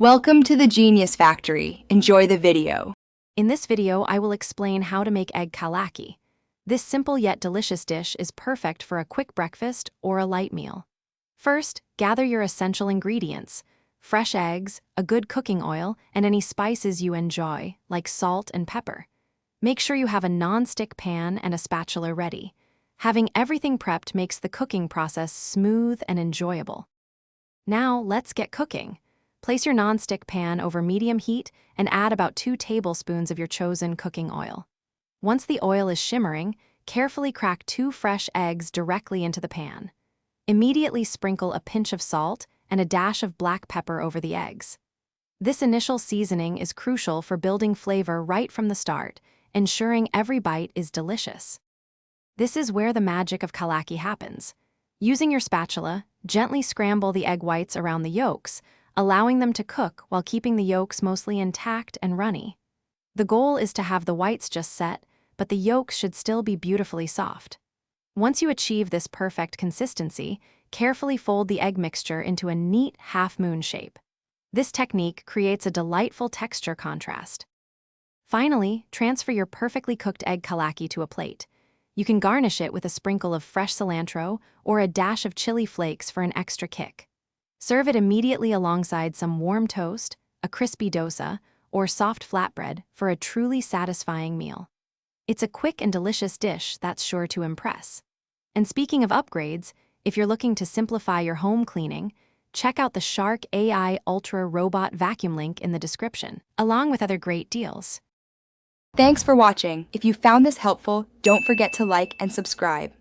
Welcome to the Genius Factory. Enjoy the video. In this video, I will explain how to make egg kalaki. This simple yet delicious dish is perfect for a quick breakfast or a light meal. First, gather your essential ingredients: fresh eggs, a good cooking oil, and any spices you enjoy, like salt and pepper. Make sure you have a non-stick pan and a spatula ready. Having everything prepped makes the cooking process smooth and enjoyable. Now, let's get cooking. Place your non-stick pan over medium heat and add about 2 tablespoons of your chosen cooking oil. Once the oil is shimmering, carefully crack 2 fresh eggs directly into the pan. Immediately sprinkle a pinch of salt and a dash of black pepper over the eggs. This initial seasoning is crucial for building flavor right from the start, ensuring every bite is delicious. This is where the magic of kalaki happens. Using your spatula, gently scramble the egg whites around the yolks, allowing them to cook while keeping the yolks mostly intact and runny. The goal is to have the whites just set, but the yolks should still be beautifully soft. Once you achieve this perfect consistency, carefully fold the egg mixture into a neat half-moon shape. This technique creates a delightful texture contrast. Finally, transfer your perfectly cooked egg kalaki to a plate. You can garnish it with a sprinkle of fresh cilantro or a dash of chili flakes for an extra kick. Serve it immediately alongside some warm toast, a crispy dosa, or soft flatbread for a truly satisfying meal. It's a quick and delicious dish that's sure to impress. And speaking of upgrades, if you're looking to simplify your home cleaning, check out the Shark AI Ultra Robot Vacuum link in the description, along with other great deals. Thanks for watching. If you found this helpful, don't forget to like and subscribe.